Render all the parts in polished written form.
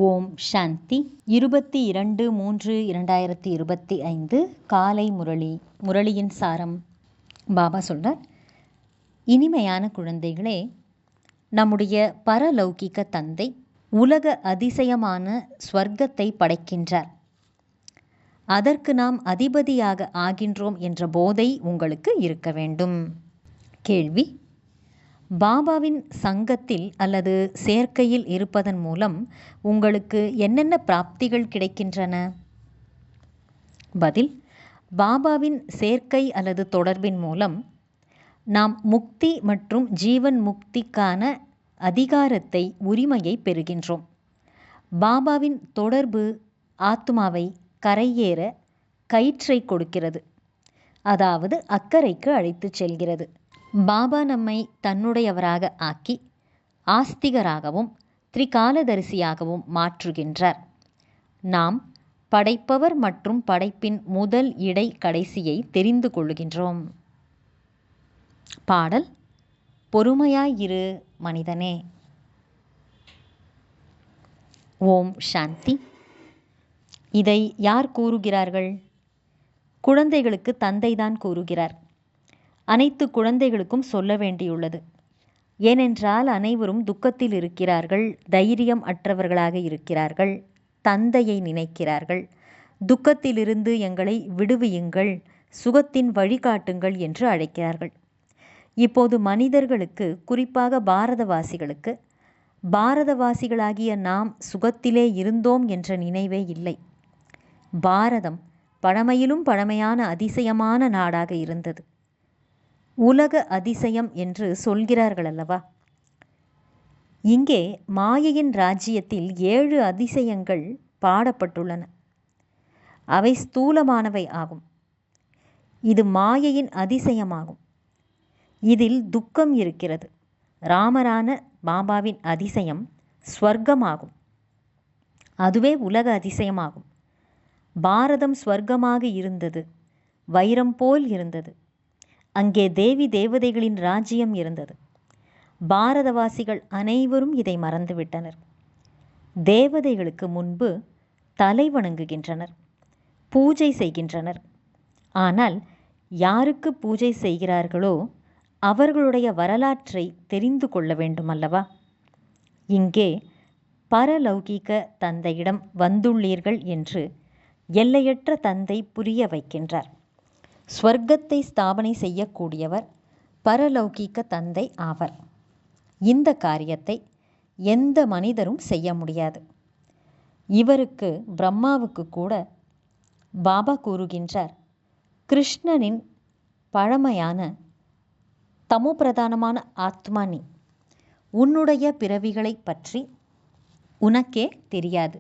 ஓம் சாந்தி 22/3/2025 காலை முரளியின் சாரம். பாபா சொல்றார், இனிமையான குழந்தைகளே, நம்முடைய பரலௌகிக தந்தை உலக அதிசயமான ஸ்வர்க்கத்தை படைக்கின்றார். அதற்கு நாம் அதிபதியாக ஆகின்றோம் என்ற போதை உங்களுக்கு இருக்க வேண்டும். கேள்வி: பாபாவின் சங்கத்தில் அல்லது சேர்க்கையில் இருப்பதன் மூலம் உங்களுக்கு என்னென்ன பிராப்திகள் கிடைக்கின்றன? பதில்: பாபாவின் சேர்க்கை அல்லது தொடர்பின் மூலம் நாம் முக்தி மற்றும் ஜீவன் முக்திக்கான அதிகாரத்தை, உரிமையை பெறுகின்றோம். பாபாவின் தொடர்பு ஆத்மாவை கரையேற கயிற்றை கொடுக்கிறது, அதாவது அக்கறைக்கு அழைத்துச் செல்கிறது. பாபா நம்மை தன்னுடையவராக ஆக்கி ஆஸ்திகராகவும் திரிகாலதரிசியாகவும் மாற்றுகின்றார். நாம் படைப்பவர் மற்றும் படைப்பின் முதல் இடை கடைசியை தெரிந்து கொள்ளுகின்றோம். பாடல்: பொறுமையாயிரு மனிதனே. ஓம் சாந்தி. இதை யார் கூறுகிறார்கள்? குழந்தைகளுக்கு தந்தைதான் கூறுகிறார். அனைத்து குழந்தைகளுக்கும் சொல்ல வேண்டியுள்ளது. ஏனென்றால் அனைவரும் துக்கத்தில் இருக்கிறார்கள், தைரியம் அற்றவர்களாக இருக்கிறார்கள், தந்தையை நினைக்கிறார்கள். துக்கத்திலிருந்து எங்களை விடுவியுங்கள், சுகத்தின் வழிகாட்டுங்கள் என்று அழைக்கிறார்கள். இப்போது மனிதர்களுக்கு, குறிப்பாக பாரதவாசிகளுக்கு, பாரதவாசிகளாகிய நாம் சுகத்திலே இருந்தோம் என்ற நினைவே இல்லை. பாரதம் பழமையிலும் பழமையான அதிசயமான நாடாக இருந்தது. உலக அதிசயம் என்று சொல்கிறார்கள் அல்லவா? இங்கே மாயையின் ராஜ்யத்தில் 7 அதிசயங்கள் பாடப்பட்டுள்ளன. அவை ஸ்தூலமானவை ஆகும். இது மாயையின் அதிசயமாகும். இதில் துக்கம் இருக்கிறது. ராமரான பாபாவின் அதிசயம் ஸ்வர்க்கமாகும். அதுவே உலக அதிசயமாகும். பாரதம் ஸ்வர்க்கமாக இருந்தது, வைரம் போல் இருந்தது. அங்கே தேவி தேவதைகளின் ராஜ்யம் இருந்தது. பாரதவாசிகள் அனைவரும் இதை மறந்துவிட்டனர். தேவதைகளுக்கு முன்பு தலை வணங்குகின்றனர், பூஜை செய்கின்றனர். ஆனால் யாருக்கு பூஜை செய்கிறார்களோ அவர்களுடைய வரலாற்றை தெரிந்து கொள்ள வேண்டும் அல்லவா? இங்கே பரலௌகிக தந்தையிடம் வந்துள்ளீர்கள் என்று எல்லையற்ற தந்தை புரிய வைக்கின்றார். ஸ்வர்க்கத்தை ஸ்தாபனை செய்யக்கூடியவர் பரலௌகிக தந்தை ஆவர். இந்த காரியத்தை எந்த மனிதரும் செய்ய முடியாது. இவருக்கு, பிரம்மாவுக்கு கூட பாபா கூறுகின்றார், கிருஷ்ணனின் பழமையான தமோ பிரதானமான ஆத்மா நீ. உன்னுடைய பிறவிகளை பற்றி உனக்கே தெரியாது.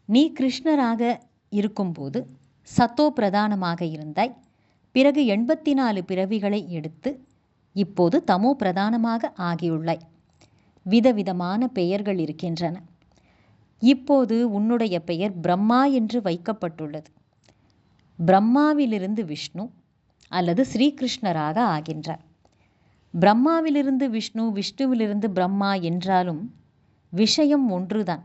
நீ கிருஷ்ணராக இருக்கும்போது சத்தோ பிரதானமாக இருந்தாய். பிறகு 84 பிறவிகளை எடுத்து இப்போது தமோ பிரதானமாக ஆகியுள்ளாய். விதவிதமான பெயர்கள் இருக்கின்றன. இப்போது உன்னுடைய பெயர் பிரம்மா என்று வைக்கப்பட்டுள்ளது. பிரம்மாவிலிருந்து விஷ்ணு அல்லது ஸ்ரீகிருஷ்ணராக ஆகின்றார். பிரம்மாவிலிருந்து விஷ்ணு, விஷ்ணுவிலிருந்து பிரம்மா என்றாலும் விஷயம் ஒன்றுதான்.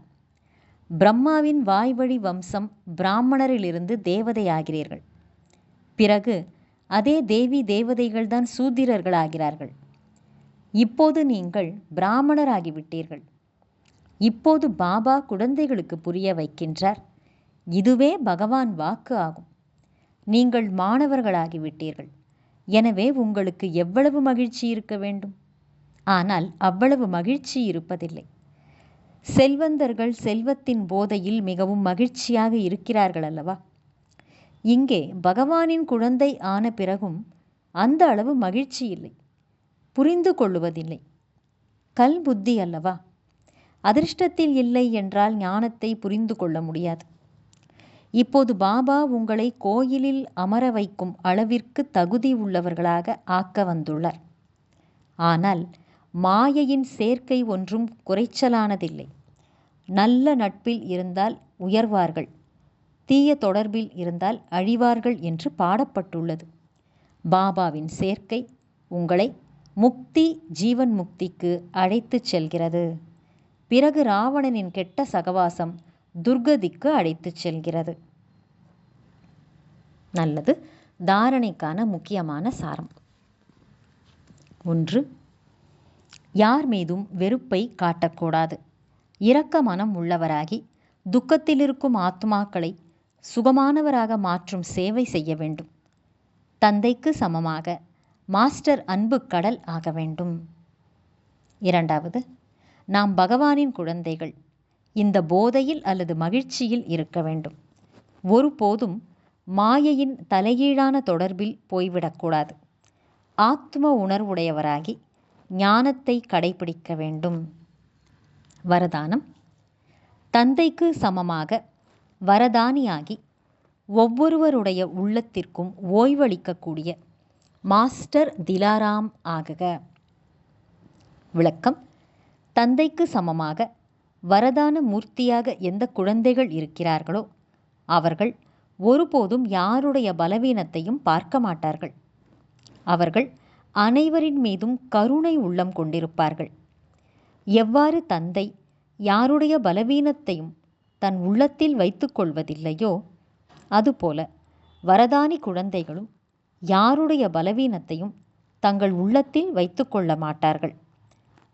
பிரம்மாவின் வாய்வழி வம்சம் பிராமணரிலிருந்து தேவதையாகிறீர்கள். பிறகு அதே தேவி தேவதைகள்தான் சூத்திரர்களாகிறார்கள். இப்போது நீங்கள் பிராமணராகிவிட்டீர்கள். இப்போது பாபா குழந்தைகளுக்கு புரிய வைக்கின்றார், இதுவே பகவான் வாக்கு ஆகும். நீங்கள் மாணவர்களாகிவிட்டீர்கள். எனவே உங்களுக்கு எவ்வளவு மகிழ்ச்சி இருக்க வேண்டும். ஆனால் அவ்வளவு மகிழ்ச்சி இருப்பதில்லை. செல்வந்தர்கள் செல்வத்தின் போதையில் மிகவும் மகிழ்ச்சியாக இருக்கிறார்கள் அல்லவா? இங்கே பகவானின் குழந்தை ஆன பிறகும் அந்த அளவு மகிழ்ச்சி இல்லை. புரிந்து கொள்ளுவதில்லை. கல் புத்தி அல்லவா? அதிர்ஷ்டத்தில் இல்லை என்றால் ஞானத்தை புரிந்து கொள்ள முடியாது. இப்போது பாபா உங்களை கோயிலில் அமர வைக்கும் அளவிற்கு தகுதி உள்ளவர்களாக ஆக்க வந்துள்ளார். ஆனால் மாயையின் சேர்க்கை ஒன்றும் குறைச்சலானதில்லை. நல்ல நட்பில் இருந்தால் உயர்வார்கள், தீய தொடர்பில் இருந்தால் அழிவார்கள் என்று பாடப்பட்டுள்ளது. பாபாவின் சேர்க்கை உங்களை முக்தி, ஜீவன் முக்திக்கு அழைத்துச் செல்கிறது. பிறகு ராவணனின் கெட்ட சகவாசம் துர்கதிக்கு அழைத்துச் செல்கிறது. நல்லது. தாரணைக்கான முக்கியமான சாரம். 1. யார் மீதும் வெறுப்பை காட்டக்கூடாது. இரக்க மனம் உள்ளவராகி துக்கத்தில் இருக்கும் ஆத்மாக்களை சுகமானவராக மாற்றும் சேவை செய்ய வேண்டும். தந்தைக்கு சமமாக மாஸ்டர் அன்பு கடல் ஆக வேண்டும். 2. நாம் பகவானின் குழந்தைகள். இந்த போதையில் அல்லது மகிழ்ச்சியில் இருக்க வேண்டும். ஒருபோதும் மாயையின் தலைகீழான தொடர்பில் போய்விடக்கூடாது. ஆத்ம உணர்வுடையவராகி ஞானத்தை கடைபிடிக்க வேண்டும். வரதானம். தந்தைக்கு சமமாக வரதானியாகி ஒவ்வொருவருடைய உள்ளத்திற்கும் ஓய்வளிக்கக்கூடிய மாஸ்டர் திலாராம் ஆகுக. விளக்கம். தந்தைக்கு சமமாக வரதான மூர்த்தியாக எந்த குழந்தைகள் இருக்கிறார்களோ அவர்கள் ஒருபோதும் யாருடைய பலவீனத்தையும் பார்க்க மாட்டார்கள். அவர்கள் அனைவரின் மீதும் கருணை உள்ளம் கொண்டிருப்பார்கள். எவ்வாறு தந்தை யாருடைய பலவீனத்தையும் தன் உள்ளத்தில் வைத்துக் கொள்வதில்லையோ அதுபோல வரதானி குழந்தைகளும் யாருடைய பலவீனத்தையும் தங்கள் உள்ளத்தில் வைத்து கொள்ள மாட்டார்கள்.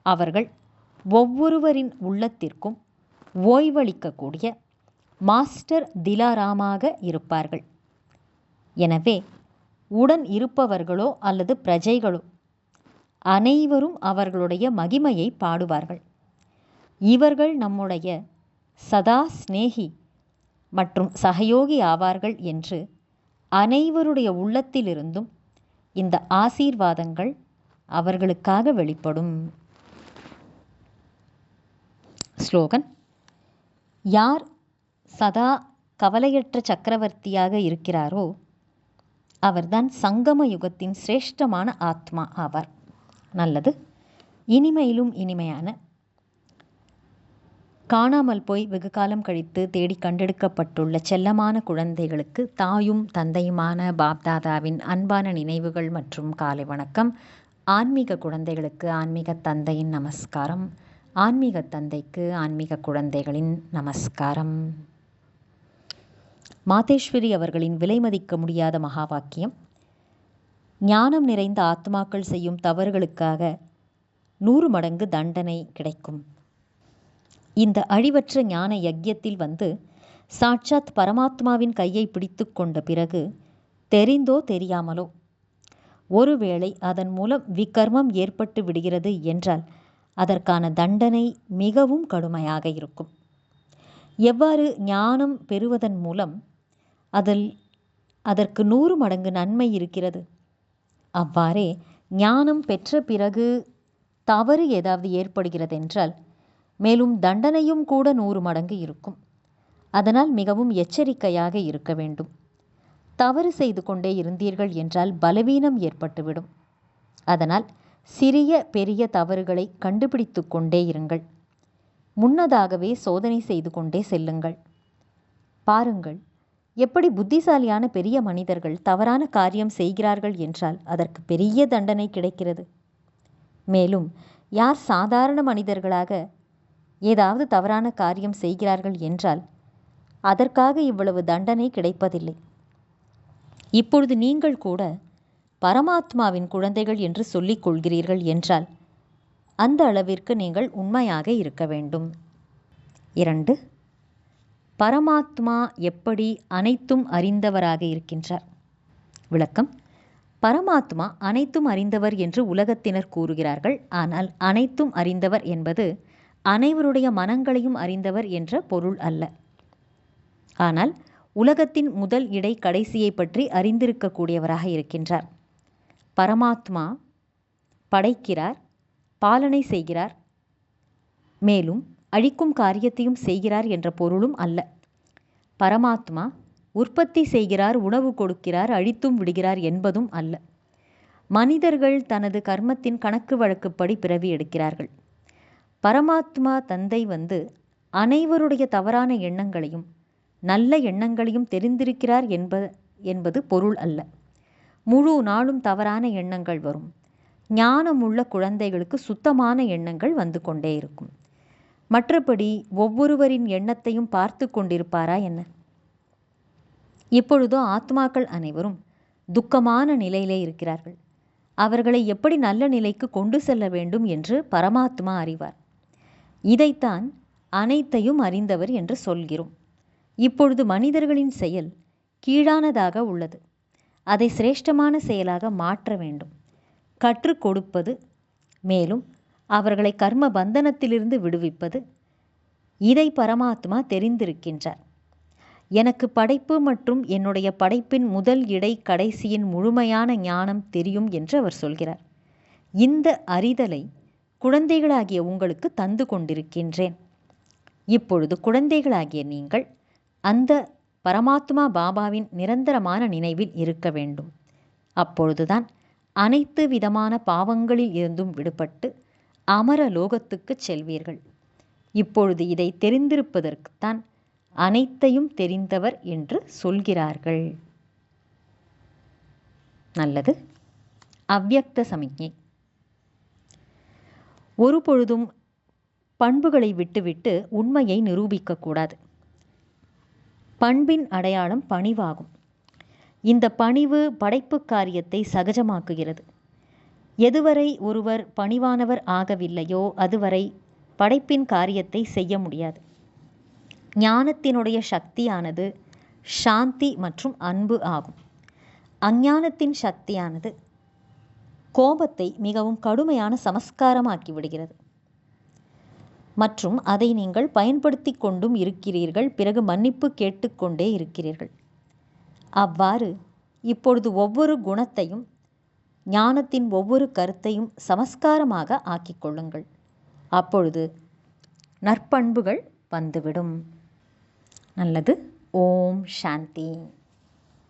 அவர்கள் ஒவ்வொருவரின் உள்ளத்திற்கும் ஓய்வளிக்கக்கூடிய மாஸ்டர் திலாராமாக இருப்பார்கள். எனவே உடன் இருப்பவர்களோ அல்லது பிரஜைகளோ அனைவரும் அவர்களுடைய மகிமையை பாடுவார்கள். இவர்கள் நம்முடைய சதா சிநேகி மற்றும் சகயோகி ஆவார்கள் என்று அனைவருடைய உள்ளத்திலிருந்தும் இந்த ஆசீர்வாதங்கள் அவர்களுக்காக வெளிப்படும். ஸ்லோகன். யார் சதா கவலையற்ற சக்கரவர்த்தியாக இருக்கிறாரோ அவர்தான் சங்கம யுகத்தின் சிரேஷ்டமான ஆத்மா ஆவார். நல்லது. இனிமையிலும் இனிமையான காணாமல் போய் வெகு காலம் கழித்து தேடி கண்டெடுக்கப்பட்டுள்ள செல்லமான குழந்தைகளுக்கு தாயும் தந்தையுமான பாப்தாதாவின் அன்பான நினைவுகள் மற்றும் காலை வணக்கம். ஆன்மீக குழந்தைகளுக்கு ஆன்மீக தந்தையின் நமஸ்காரம். ஆன்மீக தந்தைக்கு ஆன்மீக குழந்தைகளின் நமஸ்காரம். மாதேஸ்வரி அவர்களின் விலைமதிக்க முடியாத மகா வாக்கியம். ஞானம் நிறைந்த ஆத்மாக்கள் செய்யும் தவறுகளுக்காக 100 மடங்கு தண்டனை கிடைக்கும். இந்த அழிவற்ற ஞான யக்யத்தில் வந்து சாட்சாத் பரமாத்மாவின் கையை பிடித்து கொண்ட பிறகு தெரிந்தோ தெரியாமலோ ஒருவேளை அதன் மூலம் விகர்மம் ஏற்பட்டு விடுகிறது என்றால் அதற்கான தண்டனை மிகவும் கடுமையாக இருக்கும். எவ்வாறு ஞானம் பெறுவதன் மூலம் அதற்கு 100 மடங்கு நன்மை இருக்கிறது, அவ்வாறே ஞானம் பெற்ற பிறகு தவறு ஏதாவது ஏற்படுகிறதென்றால் மேலும் தண்டனையும் கூட 100 மடங்கு இருக்கும். அதனால் மிகவும் எச்சரிக்கையாக இருக்க வேண்டும். தவறு செய்து கொண்டே இருந்தீர்கள் என்றால் பலவீனம் ஏற்பட்டுவிடும். அதனால் சிறிய பெரிய தவறுகளை கண்டுபிடித்து கொண்டே இருங்கள். முன்னதாகவே சோதனை செய்து கொண்டே செல்லுங்கள். பாருங்கள், எப்படி புத்திசாலியான பெரிய மனிதர்கள் தவறான காரியம் செய்கிறார்கள் என்றால் அதற்கு பெரிய தண்டனை கிடைக்கிறது. மேலும் யார் சாதாரண மனிதர்களாக ஏதாவது தவறான காரியம் செய்கிறார்கள் என்றால் அதற்காக இவ்வளவு தண்டனை கிடைப்பதில்லை. இப்பொழுது நீங்கள் கூட பரமாத்மாவின் குழந்தைகள் என்று சொல்லிக் கொள்கிறீர்கள் என்றால் அந்த அளவிற்கு நீங்கள் உண்மையாக இருக்க வேண்டும். 2. பரமாத்மா எப்படி அனைத்தும் அறிந்தவராக இருக்கின்றார்? விளக்கம். பரமாத்மா அனைத்தும் அறிந்தவர் என்று உலகத்தினர் கூறுகிறார்கள். ஆனால் அனைத்தும் அறிந்தவர் என்பது அனைவருடைய மனங்களையும் அறிந்தவர் என்ற பொருள் அல்ல. ஆனால் உலகத்தின் முதல் இடை கடைசியை பற்றி அறிந்திருக்கக்கூடியவராக இருக்கின்றார். பரமாத்மா படைக்கிறார், பாலனை செய்கிறார், மேலும் அழிக்கும் காரியத்தையும் செய்கிறார் என்ற பொருளும் அல்ல. பரமாத்மா உற்பத்தி செய்கிறார், உணவு கொடுக்கிறார், அழித்தும் விடுகிறார் என்பதும் அல்ல. மனிதர்கள் தனது கர்மத்தின் கணக்கு வழக்குப்படி பிறவி எடுக்கிறார்கள். பரமாத்மா தந்தை வந்து அனைவருடைய தவறான எண்ணங்களையும் நல்ல எண்ணங்களையும் தெரிந்திருக்கிறார் என்பது பொருள் அல்ல. முழு நாளும் தவறான எண்ணங்கள் வரும். ஞானமுள்ள குழந்தைகளுக்கு சுத்தமான எண்ணங்கள் வந்து கொண்டே இருக்கும். மற்றபடி ஒவ்வொருவரின் எண்ணத்தையும் பார்த்து கொண்டிருப்பாரா என்ன? இப்பொழுதோ ஆத்மாக்கள் அனைவரும் துக்கமான நிலையிலே இருக்கிறார்கள். அவர்களை எப்படி நல்ல நிலைக்கு கொண்டு செல்ல வேண்டும் என்று பரமாத்மா அறிவார். இதைத்தான் அனைத்தையும் அறிந்தவர் என்று சொல்கிறோம். இப்பொழுது மனிதர்களின் செயல் கீழானதாக உள்ளது. அதை சிரேஷ்டமான செயலாக மாற்ற வேண்டும், கற்றுக் கொடுப்பது, மேலும் அவர்களை கர்ம பந்தனத்திலிருந்து விடுவிப்பது. இதை பரமாத்மா தெரிந்திருக்கின்றார். எனக்கு படைப்பு மற்றும் என்னுடைய படைப்பின் முதல் இடை கடைசியின் முழுமையான ஞானம் தெரியும் என்று அவர் சொல்கிறார். இந்த அறிதலை குழந்தைகளாகிய உங்களுக்கு தந்து கொண்டிருக்கின்றேன். இப்பொழுது குழந்தைகளாகிய நீங்கள் அந்த பரமாத்மா பாபாவின் நிரந்தரமான நினைவில் இருக்க வேண்டும். அப்பொழுதுதான் அனைத்து விதமான பாவங்களில் இருந்தும் விடுபட்டு அமர லோகத்துக்கு செல்வீர்கள். இப்பொழுது இதை தெரிந்திருப்பதற்குத்தான் அனைத்தையும் தெரிந்தவர் என்று சொல்கிறார்கள். நல்லது. அவ்யக்த சமிக்ஞை. ஒரு பொழுதும் பண்புகளை விட்டுவிட்டு உண்மையை நிரூபிக்கக்கூடாது. பண்பின் அடையாளம் பணிவாகும். இந்த பணிவு படைப்பு காரியத்தை சகஜமாக்குகிறது. எதுவரை ஒருவர் பணிவானவர் ஆகவில்லையோ அதுவரை படைப்பின் காரியத்தை செய்ய முடியாது. ஞானத்தினுடைய சக்தியானது சாந்தி மற்றும் அன்பு ஆகும். அஞ்ஞானத்தின் சக்தியானது கோபத்தை மிகவும் கடுமையான சமஸ்காரமாக்கி விடுகிறது. மற்றும் அதை நீங்கள் பயன்படுத்தி கொண்டும் இருக்கிறீர்கள். பிறகு மன்னிப்பு கேட்டுக்கொண்டே இருக்கிறீர்கள். அவ்வாறு இப்பொழுது ஒவ்வொரு குணத்தையும் ஞானத்தின் ஒவ்வொரு கருத்தையும் சமஸ்காரமாக ஆக்கிக்கொள்ளுங்கள். அப்பொழுது நற்பண்புகள் வந்துவிடும். நல்லது. ஓம் சாந்தி.